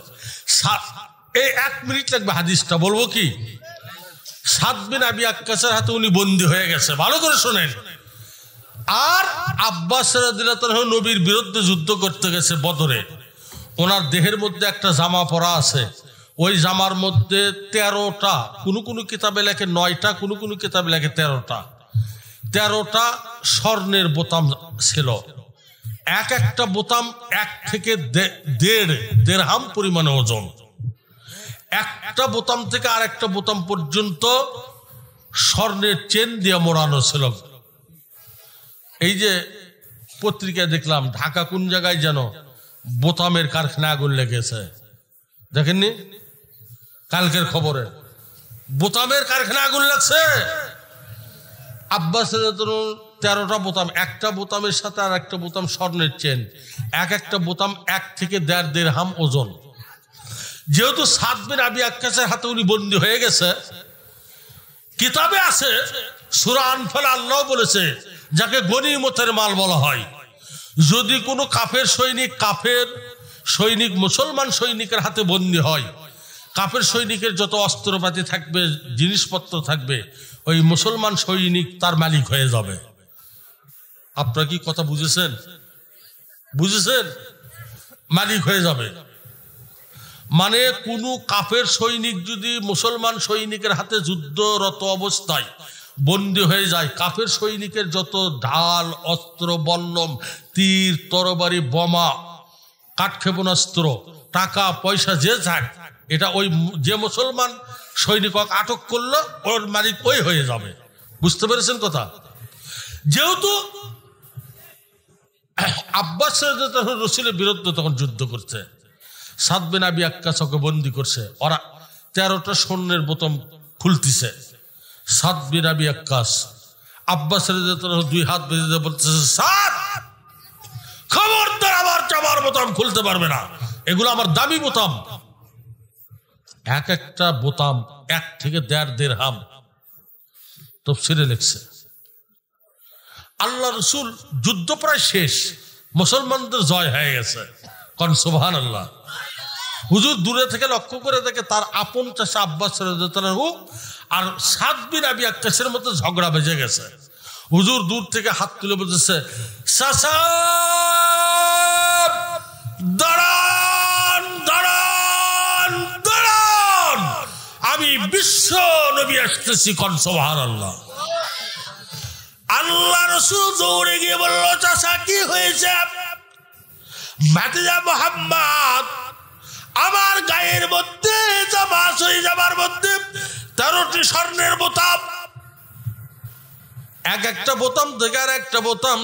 এই 1 মিনিট লাগবে, হাদিসটা বলবো কি? সাদ বিন আবি আক্কাসের হাতে উনি বন্দী হয়ে গেছে। ভালো করে শোনেন। আর আব্বাস রাদিয়াল্লাহু আনহু নবীর বিরুদ্ধে যুদ্ধ করতে গেছে বদরে। ওনার দেহের মধ্যে একটা জামা পরা আছে, ওই জামার মধ্যে 13টা, কোন কিতাবে লেখে 9টা, কোন কিতাবে লেখে 13টা স্বর্ণের বোতাম ছিল। এক একটা বোতাম 1 থেকে 1.5 দিরহাম পরিমাণে ওজন। একটা বোতাম থেকে আর একটা বোতাম পর্যন্ত স্বর্ণের চেন দিয়ে মোড়ানো ছিল। এই যে পত্রিকায় দেখলাম ঢাকা কোন জায়গায় যেন বোতামের কারখানা আগুন লেগেছে, দেখেননি? কালকের খবরে বোতামের কারখানা আগুন লাগছে। আব্বাস 13টা বোতাম, একটা বোতামের সাথে আর একটা বোতাম স্বর্ণের চেন, এক একটা বোতাম 1 থেকে 1.5 দিরহাম ওজন। যেহেতু সাদ বিন আবি আক্কাসের হাতে উনি বন্দী হয়ে গেছে, কিতাবে আছে সূরা আনফাল আল্লাহ বলেছে, যাকে গনিমতের মাল বলা হয়, যদি কোনো কাফের সৈনিক মুসলমান সৈনিকের হাতে বন্দী হয়, কাফের সৈনিকের যত অস্ত্রপাতি থাকবে, জিনিসপত্র থাকবে, ওই মুসলমান সৈনিক তার মালিক হয়ে যাবে। আপনারা কি কথা বুঝেছেন? মালিক হয়ে যাবে মানে কোনো কাফের সৈনিক যদি মুসলমান সৈনিকের হাতে যুদ্ধরত অবস্থায় বন্দী হয়ে যায়, কাফের সৈনিকের যত ঢাল, অস্ত্র, বল্লম, তীর, তরবারি, বোমা, কাঠক্ষেপণাস্ত্র, টাকা পয়সা যে থাক, এটা ওই যে মুসলমান সৈনিক আটক করলো ওর মালিক ওই হয়ে যাবে। বুঝতে পেরেছেন কথা? যেহেতু আব্বাস রসুলের বিরুদ্ধে তখন যুদ্ধ করছে, সাদ বিন আবি আক্কাস ওকে বন্দী করছে, ওরা 13টা স্বর্ণের বোতাম খুলতেছে। সাদ বিন আবি আক্কাস আব্বাস 2 হাত বেঁধে বলতেছে, সাদ, খবরদার আমার জামার বোতাম খুলতে পারবে না, এগুলো আমার দামি বোতাম। এক একটা বোতাম 1 থেকে 1.5 দিরহাম তাফসীরে লিখছে। আল্লাহ রাসূল যুদ্ধ প্রায় শেষ, মুসলমানদের জয় হয়ে গেছে, কারণ সুবহানাল্লাহ। হুজুর দূরে থেকে লক্ষ্য করে দেখে তার আপন চাচা আব্বাস রাদিয়াল্লাহু আর সাদ বিন আবি ওয়াক্কাসের মধ্যে ঝগড়া বেজে গেছে। হুজুর দূর থেকে হাত তুলে বলতেছে, চাচা দাঁড়ান দাঁড়ান দাঁড়ান, আমি বিশ্ব নবী আসতেছি, কোন সুবহানাল্লাহ। আল্লাহ রাসূল দৌড়ে গিয়ে বলল, চাচা কি হয়েছে? ভাতিজা মুহাম্মদ, আমার গায়ের মধ্যে জামা সই জামার মধ্যে 13টি স্বর্ণের বোতাম, এক একটা বোতাম থেকে আর একটা বোতাম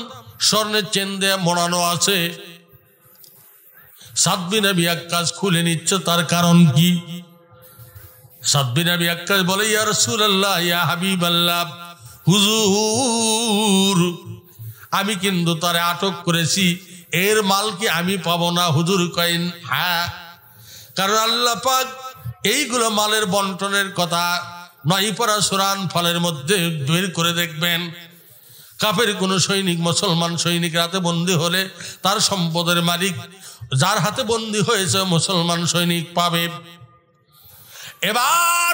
স্বর্ণের চেন দিয়ে মোড়ানো আছে। সাদ বিন আবি ওয়াক্কাস খুলে নিচ্ছে, তার কারণ কি? সাদ বিন আবি ওয়াক্কাস বলে, ইয়া রাসূলুল্লাহ, ইয়া হাবিবাল্লাহ, হুজুর আমি কিন্তু তারে আটক করেছি, এর মাল কি আমি পাবো না? হুজুর কইন হ্যাঁ, কারণ আল্লাহ পাক এইগুলো মালের বন্টনের কথা 9 পারা সূরা আনফালের মধ্যে বের করে দেখবেন। কাফের কোন সৈনিক মুসলমান সৈনিকের হাতে বন্দী হলে তার সম্পদের মালিক যার হাতে বন্দী হয়েছে মুসলমান সৈনিক পাবে। এবার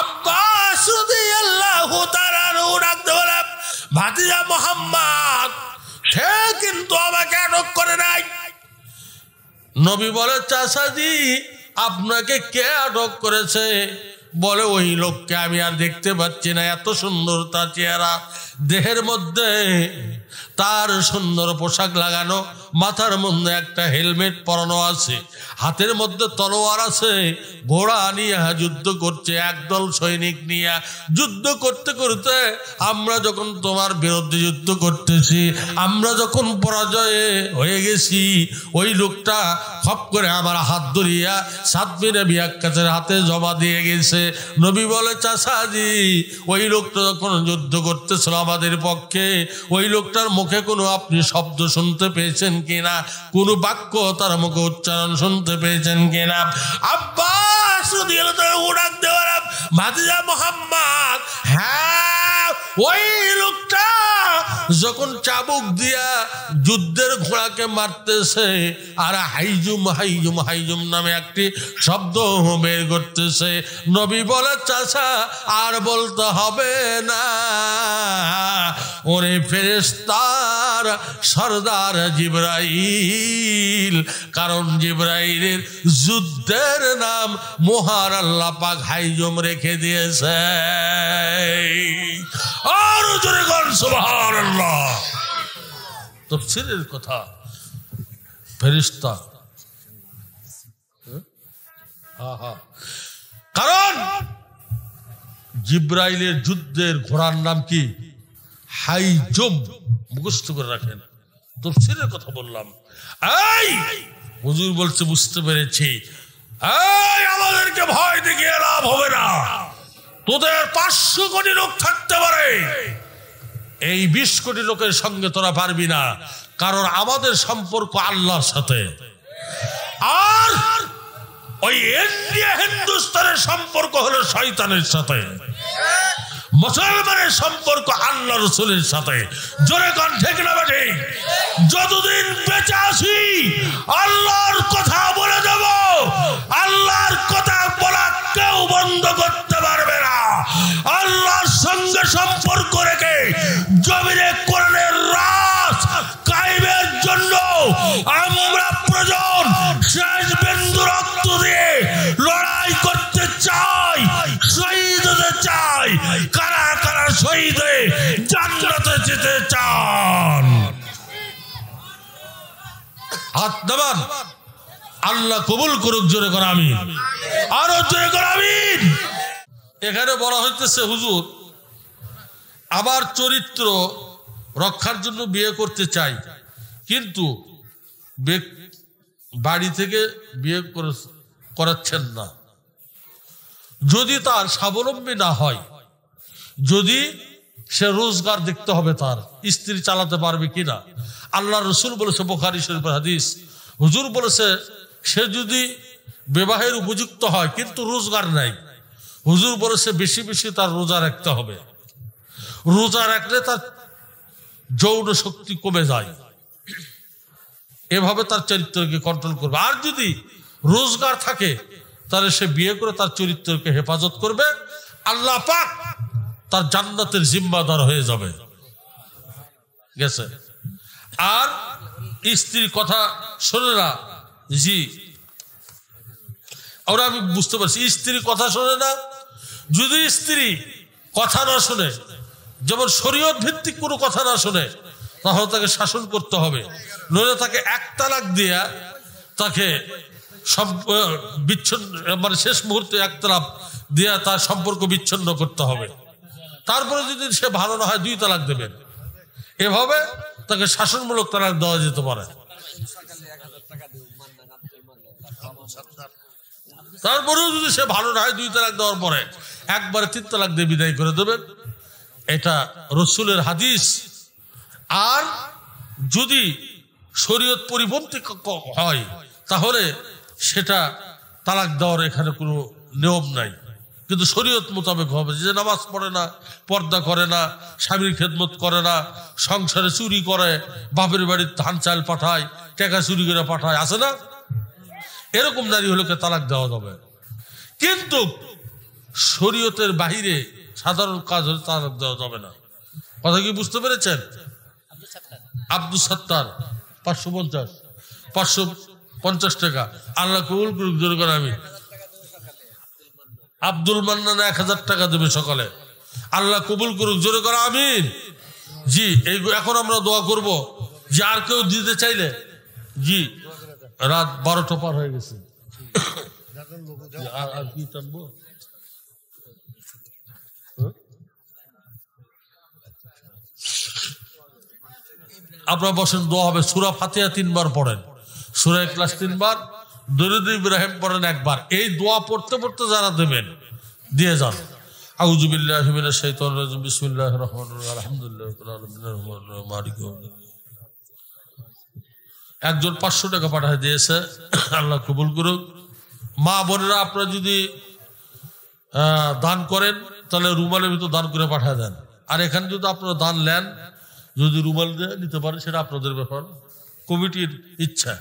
আব্বাস রাদিয়াল্লাহু তাআলা ডাকতে বলে, ভাতিজা মুহাম্মদ সে কিন্তু আমাকে আটক করে নাই। নবী বলে, চাচাজি আপনাকে কে আটক করেছে? বলে, ওই লোককে আমি আর দেখতে পাচ্ছি না, এত সুন্দর তার চেহারা, দেহের মধ্যে তার সুন্দর পোশাক লাগানো, মাথার মধ্যে একটা হেলমেট পরানো আছে, হাতের মধ্যে তলোয়ার আছে, ঘোড়া নিয়ে যুদ্ধ করছে, একদল সৈনিক নিয়ে যুদ্ধ করতে করতে আমরা যখন তোমার বিরুদ্ধে যুদ্ধ করতেছি, আমরা যখন পরাজয়ে হয়ে গেছি, ওই লোকটা খপ করে আমার হাত ধরিয়া সাদ বিন আবি ওয়াক্কাসের হাতে জমা দিয়ে গেছে। নবী বলে, চাচাজি ওই লোকটা যখন যুদ্ধ করতেছিল আমাদের পক্ষে, ওই লোকটার মুখে কোনো আপনি শব্দ শুনতে পেয়েছেন কিনা? কোনো বাক্য তার মুখে উচ্চারণ শুনতে পেয়েছেন কিনা? আব্বাস রাদিয়াল্লাহু ডাক দেওয়া, ভাতিজা মুহাম্মদ হ্যাঁ, ওই লোকটা যখন চাবুক দিয়া যুদ্ধের ঘোড়াকে মারতেছে আর হাইজুম হাইজুম হাইজুম নামে একটি শব্দ বের করতেছে। নবী বলে, চাচা আর বলতে হবে না, ওরে ফেরেশতার সরদার জিবরাইল, কারণ জিবরাইলের যুদ্ধের নাম মহান আল্লাহ পাক হাইজুম রেখে দিয়েছে। আর জোরে বল সুবহানাল্লাহ। তাফসীরের কথা, ফেরেশতা, কারণ জিবরাইলের যুদ্ধের ঘোড়ার নাম কি? হাইজুম। মুখস্থ করে রাখেন, তাফসীরের কথা বললাম। এই হুজুর বলছে, বুঝতে পেরেছি, এই আমাদেরকে ভয় দেখিয়ে লাভ হবে না, তোদের 500 কোটি লোক থাকতে পারে, এই 20 কোটি লোকের সঙ্গে তোরা পারবি না, কারণ আমাদের সম্পর্ক আল্লাহর সাথে, আর ওই ইন্ডিয়া হিন্দুস্তানের সম্পর্ক হলো শয়তানের সাথে, মুসলমানের সম্পর্ক আল্লাহ রাসূলের সাথে। জোরে কোন ঠিক না বেঠি? যতদিন বেঁচে আছি আল্লাহর কথা বলে যাব, আল্লাহর কথা বলা কেউ বন্ধ করতে পারবে না। আল্লাহর সঙ্গে সম্পর্ক রেখে জমিনে কোরআনের রাজ কায়েমের জন্য আমরা প্রয়োজন শেষ বিন্দু রক্ত দিয়ে লড়াই করতে চাই, শহীদ হতে চাই। কারা কারা শহীদ হয়ে জান্নাতে যেতে চান? হাত নামান, আল্লাহ কবুল করুক। জোরে করে আমিন, আরো জোরে করে আমিন। এখানে বলা হইতেছে, হুজুর আমার চরিত্র রক্ষার জন্য বিয়ে করতে চাই, কিন্তু বাড়ি থেকে বিয়ে করাচ্ছেন না। যদি তার স্বাবলম্বী না হয়, যদি সে রোজগার দেখতে হবে, তার স্ত্রী চালাতে পারবে কিনা। আল্লাহ রসুল বলেছে, বুখারী শরীফের হাদিস, হুজুর বলেছে, সে যদি বিবাহের উপযুক্ত হয় কিন্তু রোজগার নাই, হুজুর বলেছে বেশি বেশি তার রোজা রাখতে হবে, রোজা রাখলে তার যৌন শক্তি কমে যায়, এভাবে তার চরিত্রকে কন্ট্রোল করবে। আর যদি রোজগার থাকে তাহলে সে বিয়ে করে তার চরিত্রকে হেফাজত করবে, আল্লাহ পাক তার জান্নাতের জিম্মাদার হয়ে যাবে। গেছে? আর স্ত্রীর কথা শোনে না, জি ওরা আমি বুঝতে পারছি, স্ত্রীর কথা শোনে না। যদি স্ত্রী কথা না শোনে, যেমন শরীয়ত ভিত্তিক কোনো কথা না শোনে, তাহলে তাকে শাসন করতে হবে, নইলে তাকে এক তালাক দিয়া তাকে বিচ্ছিন্ন, মানে শেষ মুহূর্তে এক তালাক দিয়া তার সম্পর্ক বিচ্ছিন্ন করতে হবে। তারপরে যদি সে ভালো না হয় 2 তালাক দেবেন। এভাবে তাকে শাসনমূলক তালাক দেওয়া যেতে পারে। তারপরেও যদি সে ভালো না হয় 2 তালাক দেওয়ার পরে একবারে 3 তালাক দিয়ে বিদায় করে দেবেন। এটা রসুলের হাদিস। আর যদি শরীয়ত পরিপন্থী হয় তাহলে সেটা তালাক দেওয়ার এখানে কোনো নিয়ম নাই, কিন্তু শরীয়ত মোতাবেক হবে। যে নামাজ পড়ে না, পর্দা করে না, স্বামীর খেদমত করে না, সংসারে চুরি করে, বাপের বাড়ির ধান চাল পাঠায়, টাকা চুরি করে পাঠায়, আছে না? এরকম নারী হলোকে তালাক দেওয়া যাবে। কিন্তু শরীয়তের বাহিরে সাধারণ কাজ হলে তালাক দেওয়া যাবে না। কথা কি বুঝতে পেরেছেন? আব্দুল সত্তার 550 টাকা আল্লাহ কবুল করুক, জোর করে আমি। আব্দুল মান্নান 1000 টাকা দেবে সকালে, আল্লাহ কবুল করুক, জোরে করে আমিন। জি এই এখন আমরা দোয়া করব যে আর কেউ দিতে চাইলে, জি রাত 12টা পার হয়ে গেছে, আর কি টানবো? আপনারা বসেন, দোয়া হবে। সূরা ফাতিহা 3 বার পড়েন, সূরা ইখলাস 3 বার, দরুদ ইব্রাহিম পড়েন 1 বার। এই দোয়া পড়তে পড়তে যারা দেবেন দিয়ে যান। আউযু বিল্লাহি মিনাশ শাইতানির রাজিম, বিসমিল্লাহির রহমানির রহিম, আলহামদুলিল্লাহি রাব্বিল আলামিন, আর-রাহমানির মালিক ইয়াউমিদ্দিন। একজন 500 টাকা পাঠিয়ে দিয়েছে, আল্লাহ কবুল করুক। মা বোনেরা আপনারা যদি দান করেন তাহলে রুমালের ভিতর দান করে পাঠিয়ে দেন। আর এখানে যদি আপনারা দান নেন, যদি রুমাল দিয়ে নিতে পারেন সেটা আপনাদের ব্যাপার, কমিটির ইচ্ছা।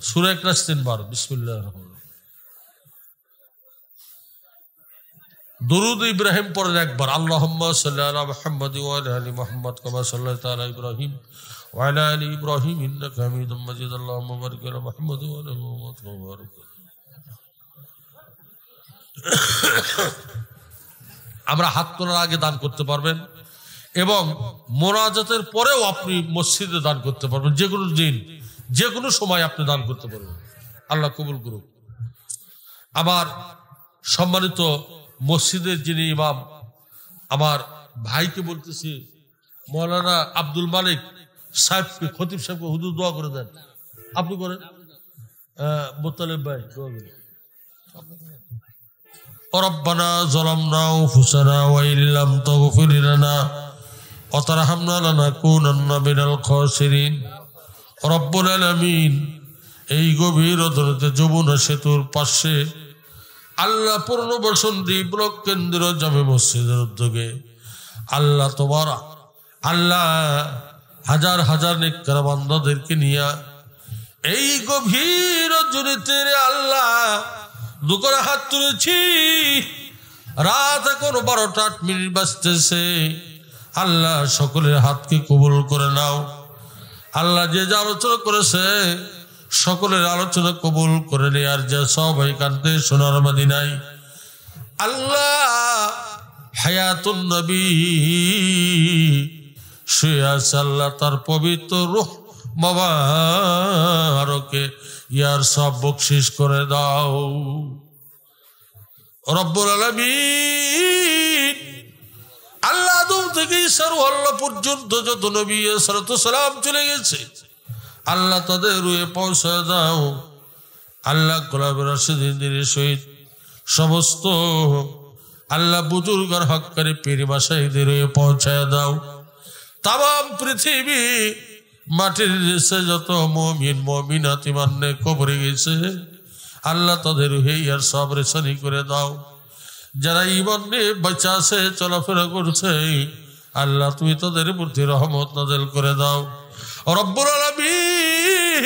সূরা ইখলাস 3 বার, বিসমিল্লাহির রহমানির রহিম। দরুদ ইব্রাহিম পড়েন 1 বার, আল্লাহুম্মা সাল্লি আলা মুহাম্মাদ ওয়া আলা আলি মুহাম্মাদ কামা সাল্লাইতা আলা ইব্রাহিম ওয়া আলা আলি ইব্রাহিম ইন্নাকা হামিদুম মাজিদ। আল্লাহুম্মা বারিক আলা মুহাম্মাদ ওয়া আলা আলি মুহাম্মাদ কামা বারাকতা। আমরা হাত তোলার আগে দান করতে পারবেন এবং মোনাজাতের পরেও আপনি মসজিদে দান করতে পারবেন। যে কোনো দিন, যে কোনো সময় আপনি দান করতে পারবেন। আল্লাহ কবুল করুক। আমার সম্মানিত মসজিদের যিনি ইমাম, আমার ভাইকে বলতেছি, মৌলানা আব্দুল মালিক সাহেবকে, খতিব সাহেবকে হুজুর দোয়া করে দেন। আপনি করেন, মোত্তালেব ভাই দোয়া করেন। রব্বানা যালামনা আনফুসানা ওয়া ইল্লাম তাগফির লানা ওয়া তারহামনা লানাকুনান্না মিনাল খাসিরিন। রব্বুল আলামিন, এই গভীর অতরতে যমুনা সেতুর পাশে আল্লাহ পূর্ণবসন্তী ব্লক কেন্দ্র জামে মসজিদের উদ্যোগে আল্লাহ তোমার আল্লাহ হাজার হাজার নেককার বান্দাদেরকে নিয়ে এই গভীর রজনীতে আল্লাহ দুকরা হাত তুলেছি। রাত এখন 12টা 8 মিনিট বাজতেছে। আল্লাহ সকলের হাতকে কবুল করে নাও। আল্লাহ যে যা আলোচনা করেছে সকলের আলোচনা কবুল করে নে। আর যে সবাই কান্দে সোনার মদিনায় আল্লাহ হায়াতুন নবী শুয়ে আছে, আল্লাহ তার পবিত্র রূহ মোবারকে ইয়ার সব বকশিশ করে দাও রব্বুল আলামিন। আল্লাহ আদম থেকে ঈসা আল্লাহ পর্যন্ত যত নবী সালাম চলে গেছে আল্লাহ তাদের রুহে পৌঁছায় দাও। আল্লাহ গোলাপের রাশিদের সহিত সমস্ত আল্লাহ বুজুর্গর হক করে পীর মাশাইখদের পৌঁছায় দাও। তাম পৃথিবী মাটির দেশে যত মুমিন মুমিনাত ইমানে কবরে গেছে আল্লাহ তাদের রুহিয়ার সব রেশানি করে দাও। যারা ঈমান নিয়ে বেঁচে আছে চলাফেরা করছে আল্লাহ তুমি তাদের প্রতি রহমত নাযিল করে দাও। রব্বুল আলামিন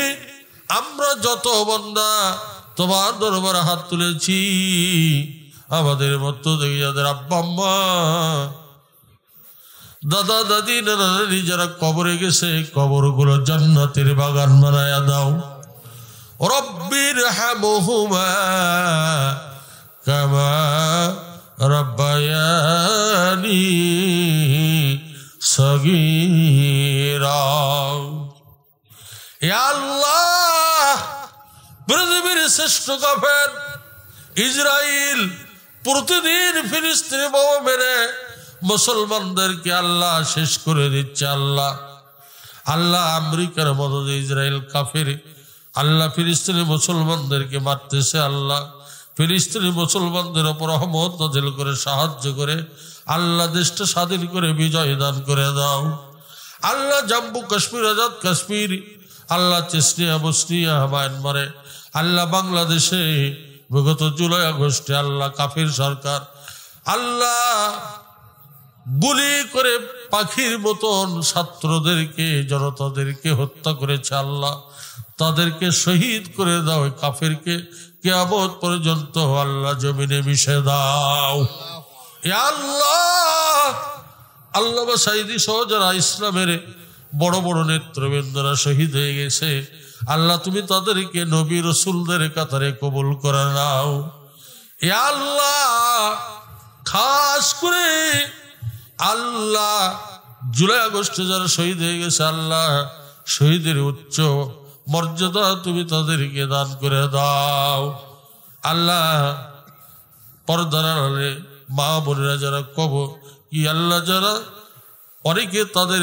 আমরা যত বান্দা তোমার দরবারে হাত তুলেছি আমাদের মধ্য থেকে যাদের আব্বা আম্মা দাদা দাদি নানা নানি যারা কবরে গেছে কবরগুলো জান্নাতের বাগান বানায়া দাও। রব্বির হামহুমা কামা রব্বায়ানি সগীরা। ইয়া আল্লাহ পৃথিবীর শ্রেষ্ঠ কাফের ইসরাইল প্রতিদিন ফিলিস্তিনি বোমা মেরে মুসলমানদেরকে আল্লাহ শেষ করে দিচ্ছে। আল্লাহ আল্লাহ আমেরিকার মদদে ইসরাইল কাফের আল্লাহ ফিলিস্তিনি মুসলমানদেরকে মারতেছে। আল্লাহ ফিলিস্তিনি মুসলমানদের উপর রহমত নাযিল করে সাহায্য করে আল্লাহ দেশটা স্বাধীন করে বিজয় দান করে দাও। আল্লাহ জম্মু কাশ্মীর আজাদ কাশ্মীর আল্লাহ চেচনিয়া বসনিয়া মায়ানমারে আল্লাহ বাংলাদেশে বিগত জুলাই আগস্টে আল্লাহ কাফির সরকার আল্লাহ গুলি করে পাখির মতন ছাত্রদেরকে জনতাদেরকে হত্যা করেছে। আল্লাহ তাদেরকে শহীদ করে দাও। কাফিরকে কিয়ামত পর্যন্ত আল্লাহ জমিনে মিশে দাও। ইয়া আল্লাহ আল্লাহ সাইদি সহ যারা ইসলামের বড় বড় নেতৃবৃন্দরা শহীদ হয়ে গেছে আল্লাহ তুমি তাদেরকে নবী রাসূলদের কাতারে কবুল করে নাও। ইয়া আল্লাহ খাস করে আল্লাহ জুলাই আগস্টে যারা শহীদ হয়ে গেছে আল্লাহ শহীদের উচ্চ মর্যাদা তুমি তাদেরকে দান করে দাও। আল্লাহ পর্দার আড়ালে মা বোনেরা যারা কি আল্লাহ যারা অনেকে তাদের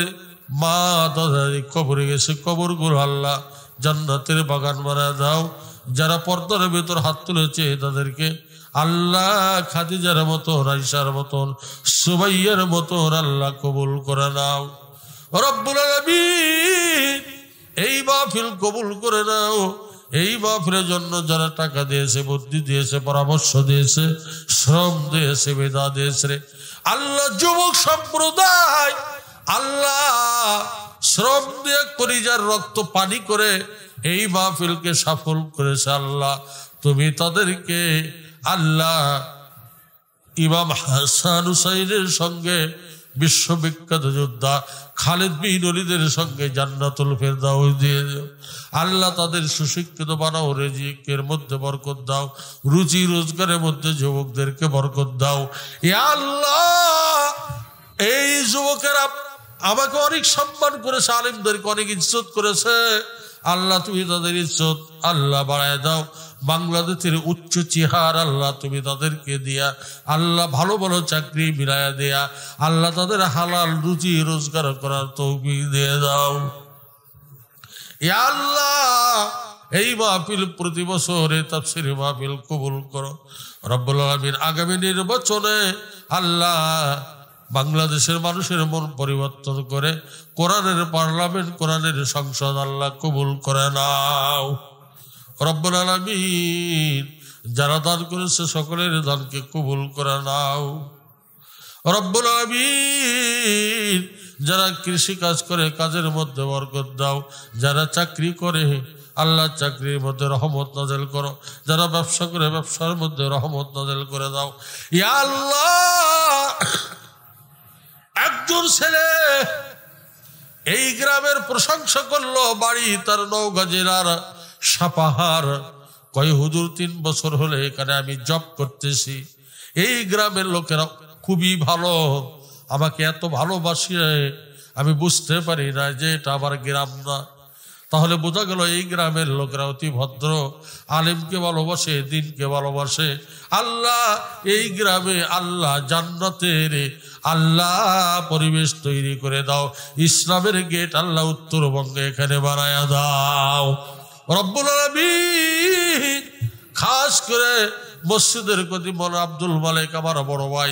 মা দাদা কবরে গেছে কবরগুলো আল্লাহ জান্নাতের বাগান বানায় দাও। যারা পর্দার ভেতর হাত তুলেছে তাদেরকে আল্লাহ খাদিজার মতন আয়েশার মতন সুমাইয়ার মতন আল্লাহ কবুল করে নাও। রব্বুল আলামিন এই মাহফিল কবুল করে নাও। এই মাহফিলের জন্য যারা টাকা দিয়েছে বুদ্ধি দিয়েছে পরামর্শ দিয়েছে শ্রম দিয়েছে বেদা দিয়েছে আল্লাহ যুবক সম্প্রদায় আল্লাহ শ্রম দিয়ে কলিজার রক্ত পানি করে এই মাহফিলকে সফল করেছে আল্লাহ তুমি তাদেরকে আল্লাহ ইমাম হাসান হুসাইনের সঙ্গে বিশ্ববিখ্যাত যোদ্ধা খালিদ বিন ওলীদের সঙ্গে জান্নাতুল ফেরদাউস দিয়ে দাও। আল্লাহ তাদের সুশিক্ষিত বানাও, রিজিকের মধ্যে বরকত দাও, রুজি রোজগারের মধ্যে যুবকদেরকে বরকত দাও। ইয়া আল্লাহ এই যুবকেরা আমাকে অনেক সম্মান করেছে, আলেমদেরকে অনেক ইজ্জত করেছে, আল্লাহ তুমি তাদের ইজ্জত আল্লাহ বাড়ায় দাও। বাংলাদেশের উচ্চ চেহার আল্লাহ তুমি তাদেরকে দিয়া আল্লাহ ভালো ভালো চাকরি মিলায়া দেয়া আল্লাহ তাদের হালাল রুজি রোজগার করার তৌফিক দিয়ে দাও। ইয়া আল্লাহ এই মাহফিল প্রতি বছরে তাফসীর মাহফিল কবুল করো রব্বুল আলামিন। আগামী নির্বাচনে আল্লাহ বাংলাদেশের মানুষের মন পরিবর্তন করে কোরআনের পার্লামেন্ট কোরআনের সংসদ আল্লাহ কবুল করে নাও রব্বুল আলামিন। যারা দান করেছে সকলের দানকে কবুল করে নাও রব্বুল আলামিন। যারা কৃষি কাজ করে কাজের মধ্যে বরকত দাও, যারা চাকরি করে আল্লাহ চাকরির মধ্যে রহমত নাযিল করো, যারা ব্যবসা করে ব্যবসার মধ্যে রহমত নাযিল করে দাও। ইয়া আল্লাহ একজন ছেলে এই গ্রামের প্রশংসা করলো, বাড়ি তার নওগাঁ জেলার সাপাহার, কয় হুজুর 3 বছর হলে এখানে আমি জব করতেছি, এই গ্রামের লোকেরা খুবই ভালো, আমাকে এত ভালোবাসে আমি বুঝতে পারি না যে এটা আমার গ্রাম না। তাহলে বোঝা গেল এই গ্রামের লোকেরা অতি ভদ্র, আলেমকে ভালোবাসে, দিনকে ভালোবাসে। আল্লাহ এই গ্রামে আল্লাহ জান্নাতের আল্লাহ পরিবেশ তৈরি করে দাও, ইসলামের গেট আল্লাহ উত্তরবঙ্গে এখানে বানায়া দাও রব্বুল আলামিন। খাস করে মসজিদের প্রতি মৌলানা আব্দুল মালিক আমার বড় ভাই,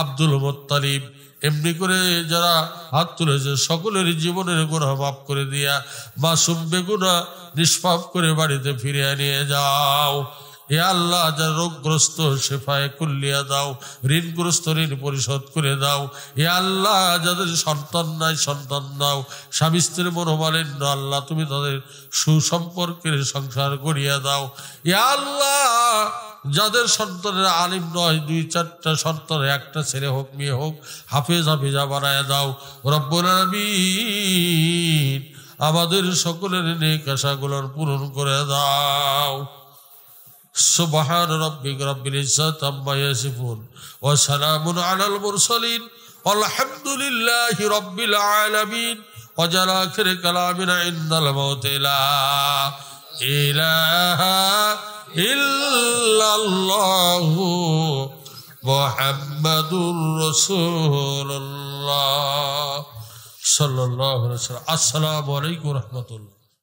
আব্দুল মুত্তালিব, এমনি করে যারা হাত তুলেছে সকলের জীবনের গুনাহ মাফ করে দিয়া মাসুম বেগুনাহ নিষ্পাপ করে বাড়িতে ফিরিয়ে নিয়ে যাও। এ আল্লাহ, যারা রোগগ্রস্ত শেফায়ে কুল্লিয়া দাও, ঋণগ্রস্ত ঋণ পরিশোধ করে দাও। এ আল্লাহ, যাদের সন্তান নাই সন্তান দাও, স্বামী স্ত্রীর মনোমালিন্য আল্লাহ তুমি তাদের সুসম্পর্কের সংসার করিয়া দাও। এ আল্লাহ, যাদের সন্তানের আলিম নয়, 2-4টা সন্তানের একটা ছেলে হোক মেয়ে হোক হাফেজ হাফিজা বানায় দাও রব্বুল আলামিন। আমাদের সকলের নেক আশাগুলোর পূরণ করে দাও। সুবহান রাব্বিকা রাব্বিল ইজ্জাতি আম্মা ইয়াসিফুন ওয়া সালামুন আলাল মুরসালিন আলহামদুলিল্লাহি রাব্বিল আলামিন। ওয়া জাল আখির কালামিনা ইন্দাল মাউতি লা ইলাহা ইল্লাল্লাহু মুহাম্মাদুর রাসূলুল্লাহ সাল্লাল্লাহু আলাইহি ওয়াসাল্লাম। আসসালামু আলাইকুম ওয়া রাহমাতুল্লাহ।